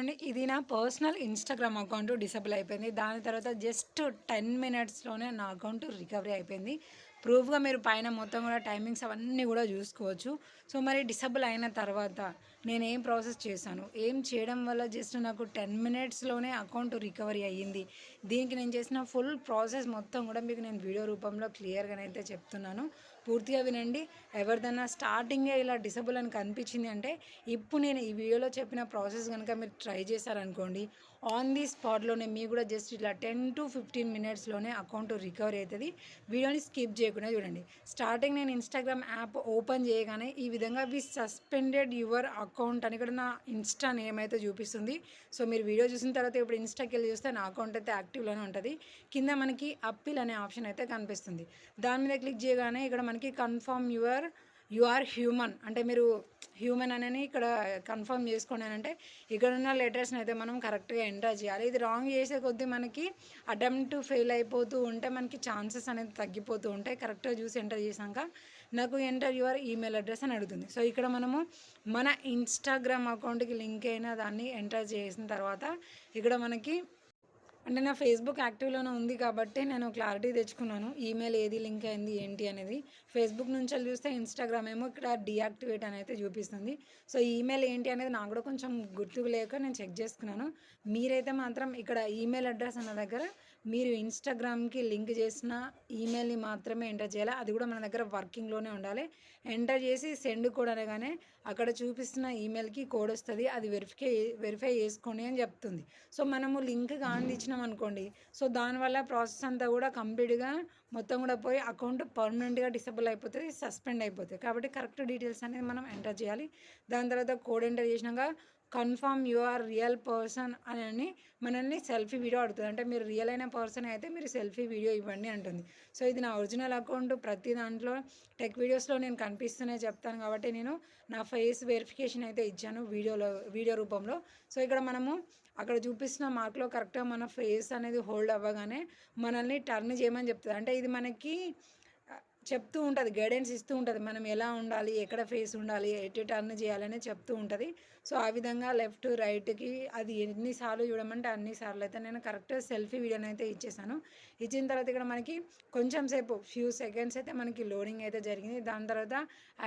అండి ఇది నా పర్సనల్ ఇన్‌స్టాగ్రామ్ అకౌంట్ డిసేబుల్ అయిపోయింది. దాని తర్వాత జస్ట్ 10 మినిట్స్‌లోనే నా అకౌంట్ రికవరీ అయిపోయింది. ప్రూఫ్‌గా మీరు పైన మొత్తం కూడా టైమింగ్స్ అవన్నీ కూడా చూసుకోవచ్చు. సో, మరి డిసేబుల్ అయిన తర్వాత నేనేం ప్రాసెస్ చేశాను, ఏం చేయడం వల్ల జస్ట్ నాకు 10 మినిట్స్‌లోనే అకౌంట్ రికవరీ అయ్యింది. దీనికి నేను చేసిన ఫుల్ ప్రాసెస్ మొత్తం కూడా మీకు నేను వీడియో రూపంలో క్లియర్‌గానైతే చెప్తున్నాను. పూర్తిగా వినండి. ఎవరిదన్నా స్టార్టింగే ఇలా డిసేబుల్ అని కనిపించింది అంటే, ఇప్పుడు నేను ఈ వీడియోలో చెప్పిన ప్రాసెస్ కనుక మీరు ట్రై చేశారనుకోండి, ఆన్ ది స్పాట్లోనే మీకు కూడా జస్ట్ ఇట్లా 10-15 మినిట్స్లోనే అకౌంట్ రికవరీ అవుతుంది. వీడియోని స్కిప్ చేయకుండా చూడండి. స్టార్టింగ్ నేను ఇన్స్టాగ్రామ్ యాప్ ఓపెన్ చేయగానే ఈ విధంగా వి సస్పెండెడ్ యువర్ అకౌంట్ అని కూడా నా ఇన్స్టా నేమ్ అయితే చూపిస్తుంది. సో మీరు వీడియో చూసిన తర్వాత ఇప్పుడు ఇన్స్టాకి వెళ్ళి చూస్తే నా అకౌంట్ అయితే యాక్టివ్లోనే ఉంటుంది. కింద మనకి అప్పీల్ అనే ఆప్షన్ అయితే కనిపిస్తుంది. దాని మీద క్లిక్ చేయగానే ఇక్కడ మనకి కన్ఫర్మ్ యు ఆర్ హ్యూమన్ అంటే మీరు హ్యూమన్ అని ఇక్కడ కన్ఫర్మ్ చేసుకోండి అని అంటే ఇక్కడ ఉన్న లెటర్స్ని అయితే మనం కరెక్ట్గా ఎంటర్ చేయాలి. ఇది రాంగ్ చేసే కొద్దీ మనకి అటెంప్ట్ ఫెయిల్ అయిపోతూ ఉంటే మనకి ఛాన్సెస్ అనేది తగ్గిపోతూ ఉంటాయి. కరెక్ట్గా చూసి ఎంటర్ చేశాక నాకు ఎంటర్ యువర్ ఈమెయిల్ అడ్రస్ అని అడుగుతుంది. సో ఇక్కడ మనము మన ఇన్స్టాగ్రామ్ అకౌంట్కి లింక్ అయిన దాన్ని ఎంటర్ చేసిన తర్వాత ఇక్కడ మనకి అంటే నా ఫేస్బుక్ యాక్టివ్లోనే ఉంది కాబట్టి నేను క్లారిటీ తెచ్చుకున్నాను. ఈమెయిల్ ఏది లింక్ అయింది ఏంటి అనేది. ఫేస్బుక్ నుంచి చూస్తే ఇన్స్టాగ్రామ్ ఏమో ఇక్కడ డీయాక్టివేట్ అని అయితే చూపిస్తుంది. సో ఈమెయిల్ ఏంటి అనేది నాకు కూడా కొంచెం గుర్తుకు లేక నేను చెక్ చేసుకున్నాను. మీరైతే మాత్రం ఇక్కడ ఈమెయిల్ అడ్రస్ అన్న దగ్గర మీరు ఇన్స్టాగ్రామ్కి లింక్ చేసిన ఈమెయిల్ని మాత్రమే ఎంటర్ చేయాలి. అది కూడా మన దగ్గర వర్కింగ్లోనే ఉండాలి. ఎంటర్ చేసి సెండ్ కోడ్ అనగానే అక్కడ చూపిస్తున్న ఈమెయిల్కి కోడ్ వస్తుంది. అది వెరిఫై చేసుకోండి అని చెప్తుంది. సో మనము లింక్ కానీ ఇచ్చినాం అనుకోండి, సో దానివల్ల ప్రాసెస్ అంతా కూడా కంప్లీట్గా మొత్తం కూడా పోయి అకౌంట్ పర్మనెంట్గా డిసేబుల్ అయిపోతుంది, సస్పెండ్ అయిపోతుంది. కాబట్టి కరెక్ట్ డీటెయిల్స్ అనేది మనం ఎంటర్ చేయాలి. దాని తర్వాత కోడ్ ఎంటర్ చేసినాక confirm you are real person అని మనల్ని సెల్ఫీ వీడియో అడుగుతుంది. అంటే మీరు రియల్ అయిన పర్సన్ అయితే మీరు సెల్ఫీ వీడియో ఇవ్వండి అంటుంది. సో ఇది నా ఒరిజినల్ అకౌంట్. ప్రతి దాంట్లో టెక్ వీడియోస్లో నేను కనిపిస్తూనే చెప్తాను కాబట్టి నేను నా ఫేస్ వెరిఫికేషన్ అయితే ఇచ్చాను వీడియో రూపంలో. సో ఇక్కడ మనము అక్కడ చూపిస్తున్న మార్క్లో కరెక్ట్గా మన ఫేస్ అనేది హోల్డ్ అవ్వగానే మనల్ని టర్న్ చేయమని చెప్తుంది. అంటే ఇది మనకి చెప్తూ ఉంటుంది, గైడెన్స్ ఇస్తూ ఉంటుంది. మనం ఎలా ఉండాలి, ఎక్కడ ఫేస్ ఉండాలి, ఎటు టర్న్ చేయాలని చెప్తూ ఉంటుంది. సో ఆ విధంగా లెఫ్ట్ రైట్కి అది ఎన్నిసార్లు చూడమంటే అన్నిసార్లు అయితే నేను కరెక్ట్ సెల్ఫీ వీడియోని అయితే ఇచ్చేసాను. ఇచ్చిన తర్వాత ఇక్కడ మనకి కొంచెం సేపు ఫ్యూ సెకండ్స్ అయితే మనకి లోడింగ్ అయితే జరిగింది. దాని తర్వాత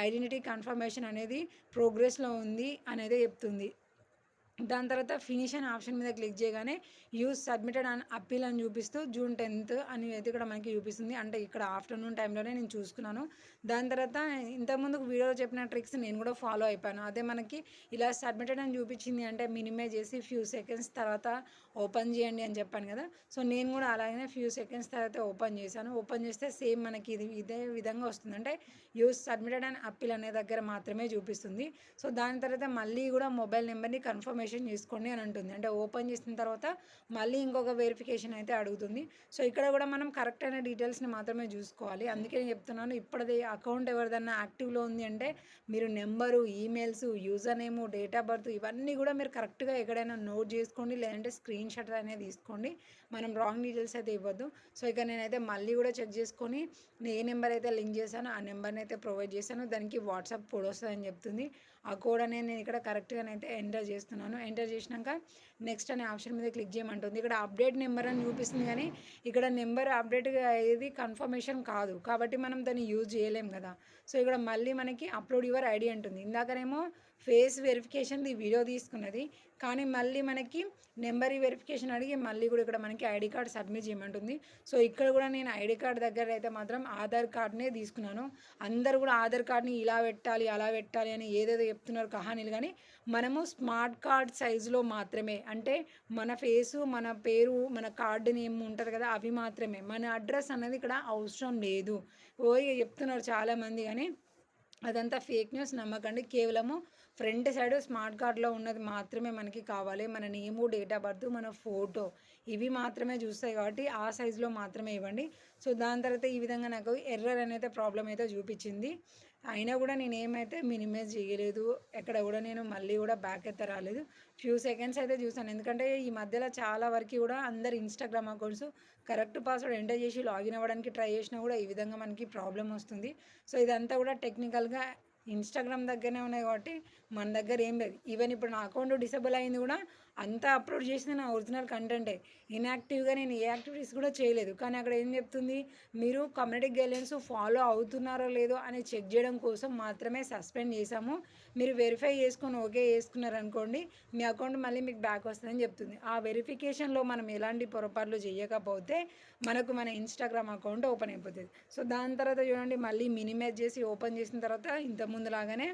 ఐడెంటిటీ కన్ఫర్మేషన్ అనేది ప్రోగ్రెస్లో ఉంది అనేది చెప్తుంది. దాని తర్వాత ఫినిష్ అనే ఆప్షన్ మీద క్లిక్ చేయగానే యూజ్ సబ్మిటెడ్ అండ్ అప్పీల్ అని చూపిస్తూ June 10th అని అయితే ఇక్కడ మనకి చూపిస్తుంది. అంటే ఇక్కడ ఆఫ్టర్నూన్ టైంలోనే నేను చూసుకున్నాను. దాని తర్వాత ఇంతకుముందు వీడియోలో చెప్పిన ట్రిక్స్ నేను కూడా ఫాలో అయిపోయాను. అదే మనకి ఇలా సబ్మిటెడ్ అని చూపించింది అంటే మినిమైజ్ చేసి ఫ్యూ సెకండ్స్ తర్వాత ఓపెన్ చేయండి అని చెప్పాను కదా. సో నేను కూడా అలాగే ఫ్యూ సెకండ్స్ తర్వాత ఓపెన్ చేశాను. ఓపెన్ చేస్తే సేమ్ మనకి ఇదే విధంగా వస్తుంది. అంటే యూజ్ సబ్మిటెడ్ అండ్ అప్పీల్ అనే దగ్గర మాత్రమే చూపిస్తుంది. సో దాని తర్వాత మళ్ళీ కూడా మొబైల్ నెంబర్ని కన్ఫర్మేషన్ చేసుకోండి అని ఉంటుంది. అంటే ఓపెన్ చేసిన తర్వాత మళ్ళీ ఇంకొక వెరిఫికేషన్ అయితే అడుగుతుంది. సో ఇక్కడ కూడా మనం కరెక్ట్ అయిన డీటెయిల్స్ని మాత్రమే చూసుకోవాలి. అందుకే నేను చెప్తున్నాను, ఇప్పటిది అకౌంట్ ఎవరిదన్నా యాక్టివ్లో ఉంది అంటే మీరు number, emails, user name, date of birth ఇవన్నీ కూడా మీరు కరెక్ట్గా ఎక్కడైనా నోట్ చేసుకోండి. లేదంటే స్క్రీన్ షాట్ అనేది తీసుకోండి. మనం రాంగ్ డీటెయిల్స్ అయితే ఇవ్వద్దు. సో ఇక నేనైతే మళ్ళీ కూడా చెక్ చేసుకొని నేను ఏ నెంబర్ అయితే లింక్ చేశానో ఆ నెంబర్ని అయితే ప్రొవైడ్ చేశాను. దానికి వాట్సాప్ కోడ్ వస్తుందని చెప్తుంది. ఆ కోడ్ అనేది నేను ఇక్కడ కరెక్ట్గానైతే ఎంటర్ చేస్తున్నాను. ఎంటర్ చేసినాక నెక్స్ట్ అనే ఆప్షన్ మీద క్లిక్ చేయమంటుంది. ఇక్కడ అప్డేట్ నెంబర్ అని చూపిస్తుంది కానీ ఇక్కడ నెంబర్ అప్డేట్ అయ్యేది కన్ఫర్మేషన్ కాదు కాబట్టి మనం దాన్ని యూజ్ చేయలేం కదా. సో ఇక్కడ మళ్ళీ మనకి అప్లోడ్ యువర్ ఐడి అంటుంది. ఇందాకనేమో ఫేస్ వెరిఫికేషన్ది వీడియో తీసుకున్నది కానీ మళ్ళీ మనకి నెంబర్ వెరిఫికేషన్ అడిగి మళ్ళీ కూడా ఇక్కడ మనకి ఐడి కార్డ్ సబ్మిట్ చేయమంటుంది. సో ఇక్కడ కూడా నేను ఐడి కార్డ్ దగ్గర అయితే మాత్రం ఆధార్ కార్డ్నే తీసుకున్నాను. అందరు కూడా ఆధార్ కార్డ్ని ఇలా పెట్టాలి అలా పెట్టాలి అని ఏదేదో చెప్తున్నారు కహానీలు, కానీ మనము స్మార్ట్ కార్డ్ సైజులో మాత్రమే, అంటే మన ఫేసు, మన పేరు, మన కార్డు నేమ్ ఉంటుంది కదా అవి మాత్రమే, మన అడ్రస్ అనేది ఇక్కడ అవసరం లేదు. చెప్తున్నారు చాలామంది కానీ అదంతా ఫేక్ న్యూస్, నమ్మకండి. కేవలము ఫ్రంట్ సైడ్ స్మార్ట్ కార్డ్లో ఉన్నది మాత్రమే మనకి కావాలి. మన నేము, డేట్ ఆఫ్ బర్త్, మన ఫోటో ఇవి మాత్రమే చూస్తాయి కాబట్టి ఆ సైజులో మాత్రమే ఇవ్వండి. సో దాని తర్వాత ఈ విధంగా నాకు ఎర్రర్ అనేది ప్రాబ్లం అయితే చూపించింది. అయినా కూడా నేను ఏమైతే మినిమైజ్ చేయలేదు, ఎక్కడ కూడా నేను మళ్ళీ కూడా బ్యాక్ అయితే రాలేదు. ఫ్యూ సెకండ్స్ అయితే చూసాను. ఎందుకంటే ఈ మధ్యలో చాలా వరకు కూడా అందరు Instagram accounts correct password enter చేసి లాగిన్ అవ్వడానికి ట్రై చేసినా కూడా ఈ విధంగా మనకి ప్రాబ్లం వస్తుంది. సో ఇదంతా కూడా టెక్నికల్గా ఇన్స్టాగ్రామ్ దగ్గరనే ఉన్నాయి కాబట్టి మన దగ్గర ఏం లేదు. ఈవెన్ ఇప్పుడు నా అకౌంట్ డిసేబుల్ అయింది కూడా అంతా అప్లోడ్ చేసింది నా ఒరిజినల్ కంటెంటే. ఇన్యాక్టివ్గా నేను ఏ యాక్టివిటీస్ కూడా చేయలేదు. కానీ అక్కడ ఏం చెప్తుంది, మీరు కమ్యూనిటీ గైడ్లైన్స్ ఫాలో అవుతున్నారో లేదో అని చెక్ చేయడం కోసం మాత్రమే సస్పెండ్ చేశాము. మీరు వెరిఫై చేసుకొని ఓకే చేసుకున్నారనుకోండి, మీ అకౌంట్ మళ్ళీ మీకు బ్యాక్ వస్తుందని చెప్తుంది. ఆ వెరిఫికేషన్లో మనం ఎలాంటి పొరపాట్లు చేయకపోతే మనకు మన ఇన్స్టాగ్రామ్ అకౌంట్ ఓపెన్ అయిపోతుంది. సో దాని తర్వాత చూడండి, మళ్ళీ మినిమైజ్ చేసి ఓపెన్ చేసిన తర్వాత ఇంతకుముందు లాగానే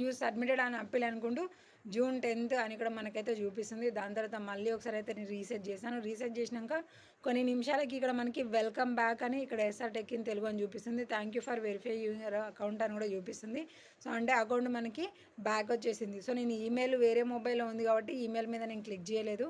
యూజ్ సబ్మిటెడ్ అని అప్పీల్ అనుకుంటూ June 10th అని ఇక్కడ మనకైతే చూపిస్తుంది. దాని తర్వాత మళ్ళీ ఒకసారి అయితే నేను రీసెట్ చేశాను. రీసెట్ చేసినాక కొన్ని నిమిషాలకి ఇక్కడ మనకి వెల్కమ్ బ్యాక్ అని ఇక్కడ ఎస్ఆర్ టెక్ ఇన్ తెలుగు అని చూపిస్తుంది. Thank you for verify your account అని కూడా చూపిస్తుంది. సో అంటే అకౌంట్ మనకి బ్యాక్ వచ్చేసింది. సో నేను ఈమెయిల్ వేరే మొబైల్లో ఉంది కాబట్టి ఈమెయిల్ మీద నేను క్లిక్ చేయలేదు.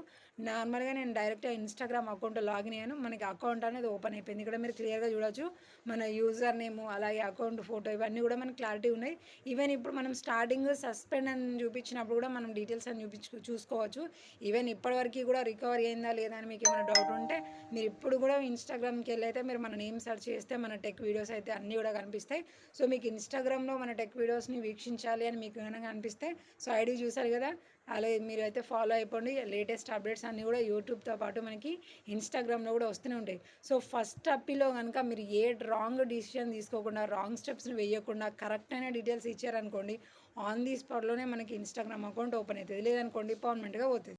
నార్మల్గా నేను డైరెక్ట్గా ఇన్స్టాగ్రామ్ అకౌంట్ లాగిన్ అయ్యాను. మనకి అకౌంట్ అనేది ఓపెన్ అయిపోయింది. ఇక్కడ మీరు క్లియర్గా చూడొచ్చు మన యూజర్ నేమ్ అలాగే అకౌంట్ ఫోటో ఇవన్నీ కూడా మనకి క్లారిటీ ఉన్నాయి. ఈవెన్ ఇప్పుడు మనం స్టార్టింగ్ సస్పెండ్ అని చూపించినప్పుడు కూడా మనం డీటెయిల్స్ అని చూసుకోవచ్చు. ఈవెన్ ఇప్పటివరకు కూడా రికవరీ అయిందా లేదా అని మీకు ఏమైనా డౌట్ ఉంటే మీరు ఇప్పుడు కూడా ఇన్స్టాగ్రామ్కి వెళ్ళి అయితే మీరు మన నేమ్ సెర్చ్ చేస్తే మన టెక్ వీడియోస్ అయితే అన్నీ కూడా కనిపిస్తాయి. సో మీకు ఇన్స్టాగ్రామ్లో మన టెక్ వీడియోస్ని వీక్షించాలి అని మీకు కనుక అనిపిస్తే సో ఐడి చూసారు కదా, అలాగే మీరు అయితే ఫాలో అయిపోండి. లేటెస్ట్ అప్డేట్స్ అన్నీ కూడా యూట్యూబ్తో పాటు మనకి ఇన్స్టాగ్రామ్లో కూడా వస్తూనే ఉంటాయి. సో ఫస్ట్ అప్పీలో కనుక మీరు ఏ రాంగ్ డిసిషన్ తీసుకోకుండా రాంగ్ స్టెప్స్ని వేయకుండా కరెక్ట్ అయిన డీటెయిల్స్ ఇచ్చారనుకోండి, ఆన్ ది స్పాట్లోనే మనకి ఇన్స్టాగ్రామ్ అకౌంట్ ఓపెన్ అవుతుంది. లేదనుకోండి పర్మనెంట్గా పోతుంది.